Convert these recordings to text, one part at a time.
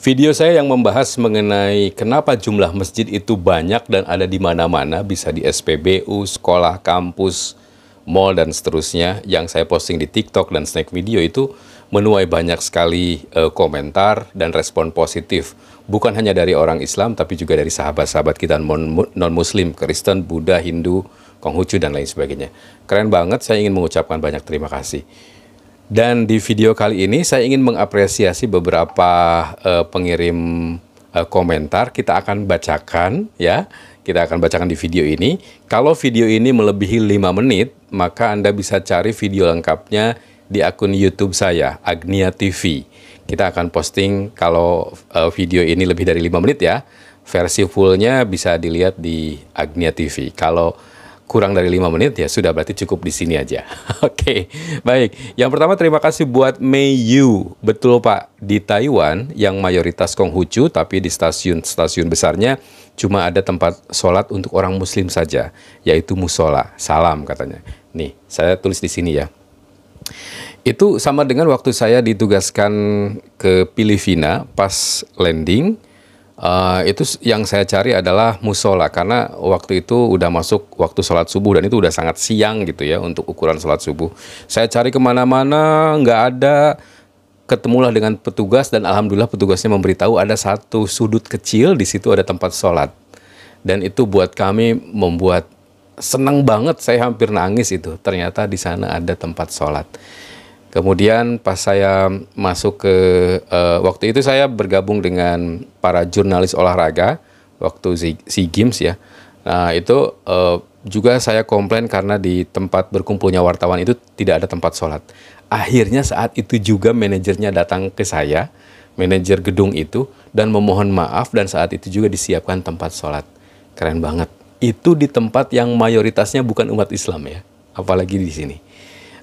Video saya yang membahas mengenai kenapa jumlah masjid itu banyak dan ada di mana-mana, bisa di SPBU, sekolah, kampus, mall, dan seterusnya, yang saya posting di TikTok dan Snack Video itu menuai banyak sekali komentar dan respon positif. Bukan hanya dari orang Islam, tapi juga dari sahabat-sahabat kita non-Muslim, Kristen, Buddha, Hindu, Konghucu, dan lain sebagainya. Keren banget, saya ingin mengucapkan banyak terima kasih. Dan di video kali ini saya ingin mengapresiasi beberapa pengirim komentar. Kita akan bacakan ya. Kita akan bacakan di video ini. Kalau video ini melebihi 5 menit, maka Anda bisa cari video lengkapnya di akun YouTube saya, Agnia TV. Kita akan posting kalau video ini lebih dari 5 menit ya. Versi fullnya bisa dilihat di Agnia TV. Kalau kurang dari 5 menit ya sudah, berarti cukup di sini aja. Oke, baik. Yang pertama terima kasih buat Mei Yu. Betul Pak, di Taiwan yang mayoritas Konghucu, tapi di stasiun besarnya cuma ada tempat sholat untuk orang Muslim saja, yaitu musola. Salam katanya. Nih, saya tulis di sini ya. Itu sama dengan waktu saya ditugaskan ke Filipina pas landing. Itu yang saya cari adalah musola, karena waktu itu udah masuk waktu sholat subuh dan itu udah sangat siang gitu ya untuk ukuran sholat subuh. Saya cari kemana-mana nggak ada, ketemulah dengan petugas dan alhamdulillah petugasnya memberitahu ada satu sudut kecil di situ ada tempat sholat, dan itu buat kami membuat senang banget, saya hampir nangis itu. Ternyata di sana ada tempat sholat. Kemudian pas saya masuk ke, waktu itu saya bergabung dengan para jurnalis olahraga, waktu SEA Games ya. Nah itu juga saya komplain karena di tempat berkumpulnya wartawan itu tidak ada tempat sholat. Akhirnya saat itu juga manajernya datang ke saya, manajer gedung itu, dan memohon maaf, dan saat itu juga disiapkan tempat sholat. Keren banget. Itu di tempat yang mayoritasnya bukan umat Islam ya, apalagi di sini.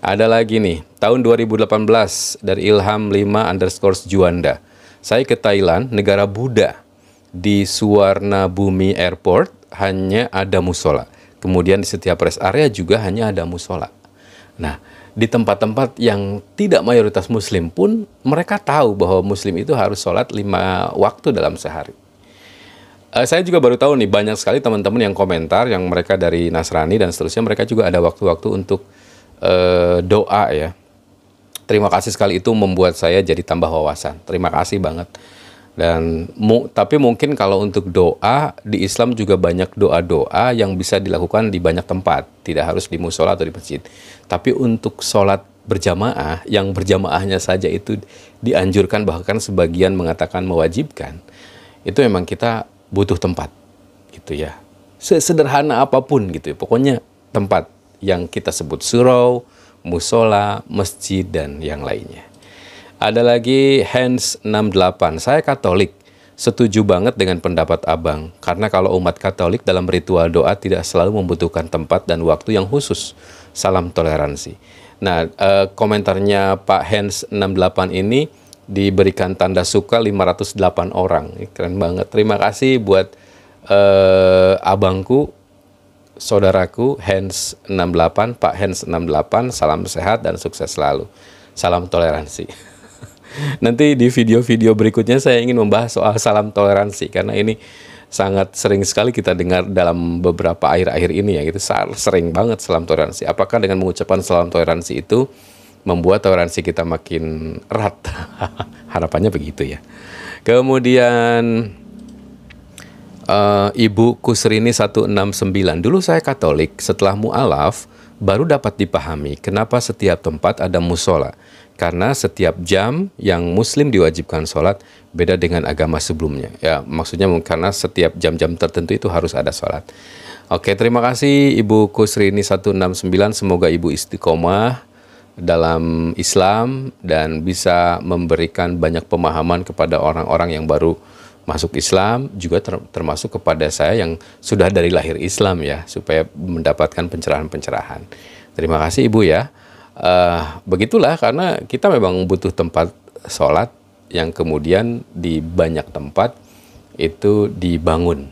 Ada lagi nih, tahun 2018 dari Ilham 5_ Juanda. Saya ke Thailand, negara Buddha. Di Suwarna Bumi Airport hanya ada musola. Kemudian di setiap rest area juga hanya ada musola. Nah, di tempat-tempat yang tidak mayoritas Muslim pun mereka tahu bahwa Muslim itu harus sholat 5 waktu dalam sehari. Saya juga baru tahu nih, banyak sekali teman-teman yang komentar, yang mereka dari Nasrani dan seterusnya, mereka juga ada waktu-waktu untuk doa ya. Terima kasih sekali, itu membuat saya jadi tambah wawasan. Terima kasih banget. Dan tapi mungkin kalau untuk doa di Islam juga banyak doa-doa yang bisa dilakukan di banyak tempat, tidak harus di musola atau di masjid. Tapi untuk sholat berjamaah, yang berjamaahnya saja itu dianjurkan, bahkan sebagian mengatakan mewajibkan. Itu memang kita butuh tempat gitu ya. Sesederhana apapun gitu ya. Pokoknya tempat yang kita sebut surau, musola, masjid, dan yang lainnya. Ada lagi Hans 68. Saya Katolik, setuju banget dengan pendapat Abang, karena kalau umat Katolik dalam ritual doa tidak selalu membutuhkan tempat dan waktu yang khusus. Salam toleransi. Nah, komentarnya Pak Hans 68 ini diberikan tanda suka 508 orang. Keren banget. Terima kasih buat abangku, saudaraku Hans 68, Pak Hans 68, salam sehat dan sukses selalu. Salam toleransi. Nanti di video-video berikutnya saya ingin membahas soal salam toleransi, karena ini sangat sering sekali kita dengar dalam beberapa akhir-akhir ini ya, gitu. Sering banget salam toleransi. Apakah dengan mengucapkan salam toleransi itu membuat toleransi kita makin erat? Harapannya begitu ya. Kemudian Ibu Kusrini 169. Dulu saya Katolik, setelah mu'alaf baru dapat dipahami kenapa setiap tempat ada musola. Karena setiap jam yang Muslim diwajibkan sholat beda dengan agama sebelumnya. Ya, maksudnya karena setiap jam-jam tertentu itu harus ada sholat. Oke, terima kasih Ibu Kusrini 169. Semoga Ibu istiqomah dalam Islam dan bisa memberikan banyak pemahaman kepada orang-orang yang baru masuk Islam, juga termasuk kepada saya yang sudah dari lahir Islam ya, supaya mendapatkan pencerahan-pencerahan. Terima kasih Ibu ya. Begitulah, karena kita memang butuh tempat sholat yang kemudian di banyak tempat itu dibangun.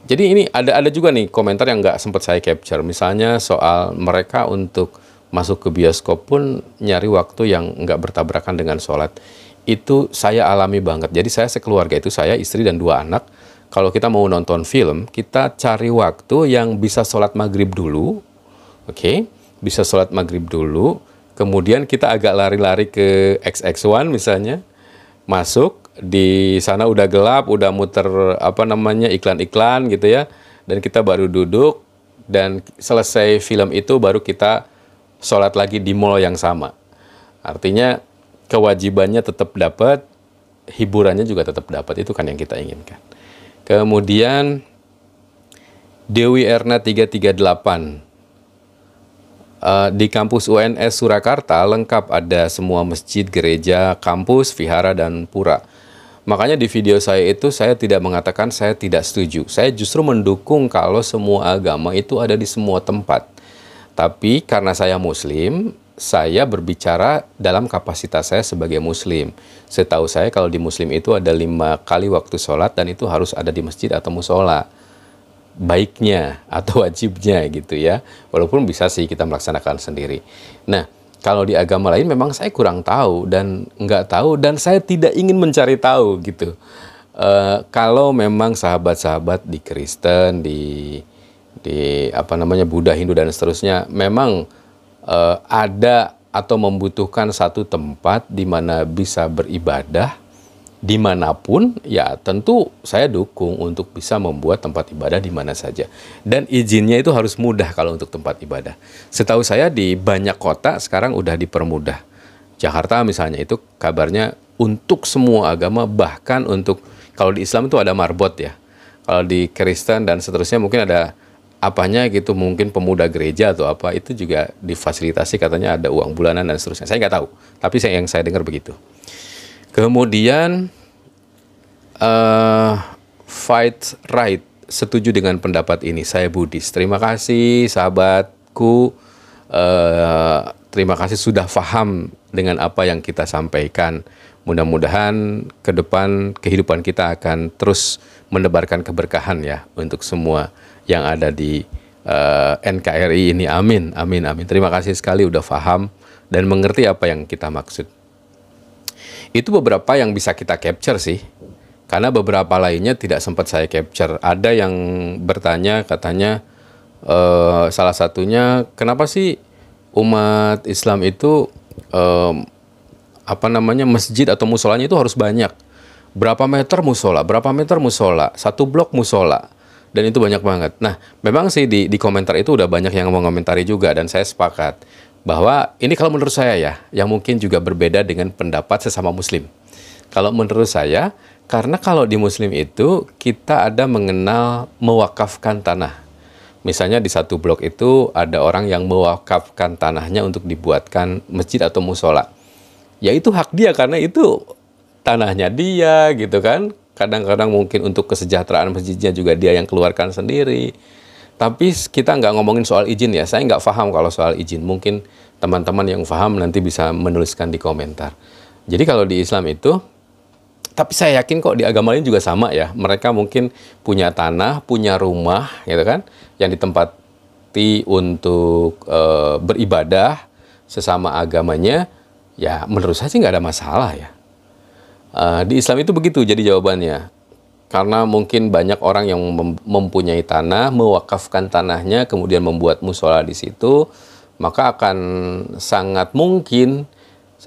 Jadi ini ada juga nih komentar yang nggak sempat saya capture, misalnya soal mereka untuk masuk ke bioskop pun nyari waktu yang nggak bertabrakan dengan sholat. itu saya alami banget. Jadi saya sekeluarga itu, saya, istri, dan 2 anak. Kalau kita mau nonton film, kita cari waktu yang bisa sholat maghrib dulu. Oke, bisa sholat maghrib dulu. Kemudian kita agak lari-lari ke XX1 misalnya. Masuk, di sana udah gelap, udah muter iklan-iklan gitu ya. Dan kita baru duduk, dan selesai film itu baru kita sholat lagi di mall yang sama. Artinya kewajibannya tetap dapat, hiburannya juga tetap dapat, itu kan yang kita inginkan. Kemudian Dewi Erna 338, di kampus UNS Surakarta lengkap, ada semua masjid, gereja, kampus, vihara, dan pura. Makanya di video saya itu saya tidak mengatakan saya tidak setuju. Saya justru mendukung kalau semua agama itu ada di semua tempat. Tapi karena saya Muslim, saya berbicara dalam kapasitas saya sebagai Muslim. Setahu saya kalau di Muslim itu ada 5 kali waktu sholat, dan itu harus ada di masjid atau musola. Baiknya atau wajibnya gitu ya. Walaupun bisa sih kita melaksanakan sendiri. Nah, kalau di agama lain memang saya kurang tahu dan nggak tahu, dan saya tidak ingin mencari tahu gitu. Kalau memang sahabat-sahabat di Kristen, di Buddha, Hindu, dan seterusnya memang ada atau membutuhkan satu tempat di mana bisa beribadah dimanapun, ya tentu saya dukung untuk bisa membuat tempat ibadah di mana saja. Dan izinnya itu harus mudah kalau untuk tempat ibadah. Setahu saya di banyak kota sekarang udah dipermudah. Jakarta misalnya itu kabarnya untuk semua agama, bahkan untuk, kalau di Islam itu ada marbot ya. Kalau di Kristen dan seterusnya mungkin ada apanya gitu, mungkin pemuda gereja atau apa, itu juga difasilitasi, katanya ada uang bulanan dan seterusnya. Saya nggak tahu, tapi yang saya dengar begitu. Kemudian Fight Right, setuju dengan pendapat ini, saya Buddhis. Terima kasih sahabatku, terima kasih sudah paham dengan apa yang kita sampaikan. Mudah-mudahan ke depan kehidupan kita akan terus menebarkan keberkahan ya untuk semua yang ada di NKRI ini. Amin, amin, amin. Terima kasih sekali udah paham dan mengerti apa yang kita maksud. Itu beberapa yang bisa kita capture sih, karena beberapa lainnya tidak sempat saya capture. Ada yang bertanya, katanya salah satunya, kenapa sih umat Islam itu masjid atau musolanya itu harus banyak? Berapa meter musola? Berapa meter musola? 1 blok musola. Dan itu banyak banget. Nah, memang sih di komentar itu udah banyak yang mengomentari juga, dan saya sepakat bahwa ini kalau menurut saya ya, yang mungkin juga berbeda dengan pendapat sesama Muslim. Kalau menurut saya, karena kalau di Muslim itu kita ada mengenal mewakafkan tanah. Misalnya di 1 blok itu ada orang yang mewakafkan tanahnya untuk dibuatkan masjid atau musola. Ya itu hak dia, karena itu tanahnya dia gitu kan. Kadang-kadang mungkin untuk kesejahteraan masjidnya juga dia yang keluarkan sendiri. Tapi kita nggak ngomongin soal izin ya. Saya nggak paham kalau soal izin. Mungkin teman-teman yang paham nanti bisa menuliskan di komentar. Jadi kalau di Islam itu, tapi saya yakin kok di agama lain juga sama ya. Mereka mungkin punya tanah, punya rumah gitu kan, yang ditempati untuk beribadah sesama agamanya. Ya menurut saya sih nggak ada masalah ya. Di Islam itu begitu jadi jawabannya. Karena mungkin banyak orang yang mempunyai tanah, mewakafkan tanahnya, kemudian membuat musola di situ, maka akan sangat mungkin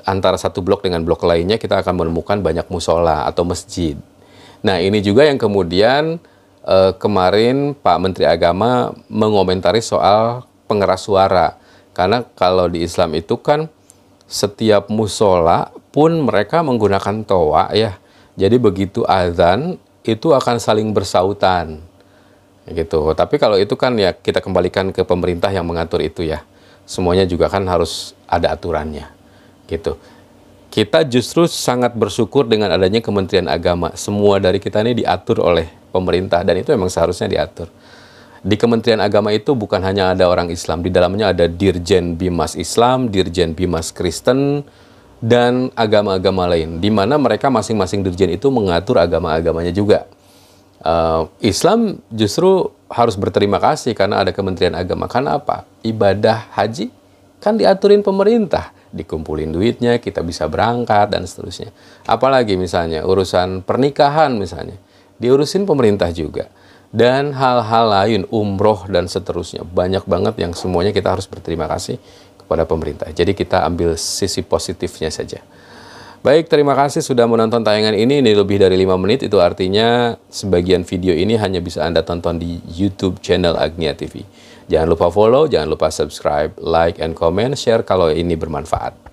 antara 1 blok dengan blok lainnya kita akan menemukan banyak musola atau masjid. Nah ini juga yang kemudian kemarin Pak Menteri Agama mengomentari soal pengeras suara. Karena kalau di Islam itu kan setiap musola pun mereka menggunakan toa ya. Jadi begitu azan itu akan saling bersautan gitu. Tapi kalau itu kan ya kita kembalikan ke pemerintah yang mengatur itu ya. Semuanya juga kan harus ada aturannya gitu. Kita justru sangat bersyukur dengan adanya Kementerian Agama. Semua dari kita ini diatur oleh pemerintah, dan itu memang seharusnya diatur. Di Kementerian Agama itu bukan hanya ada orang Islam, di dalamnya ada Dirjen Bimas Islam, Dirjen Bimas Kristen, dan agama-agama lain, di mana mereka masing-masing dirjen itu mengatur agama-agamanya juga. Islam justru harus berterima kasih karena ada Kementerian Agama. Karena apa? Ibadah haji kan diaturin pemerintah, dikumpulin duitnya, kita bisa berangkat dan seterusnya. Apalagi misalnya urusan pernikahan misalnya, diurusin pemerintah juga. Dan hal-hal lain, umroh dan seterusnya, banyak banget yang semuanya kita harus berterima kasih kepada pemerintah. Jadi kita ambil sisi positifnya saja. Baik, terima kasih sudah menonton tayangan ini lebih dari 5 menit. Itu artinya sebagian video ini hanya bisa Anda tonton di YouTube channel Agnia TV. Jangan lupa follow, jangan lupa subscribe, like, and comment, share kalau ini bermanfaat.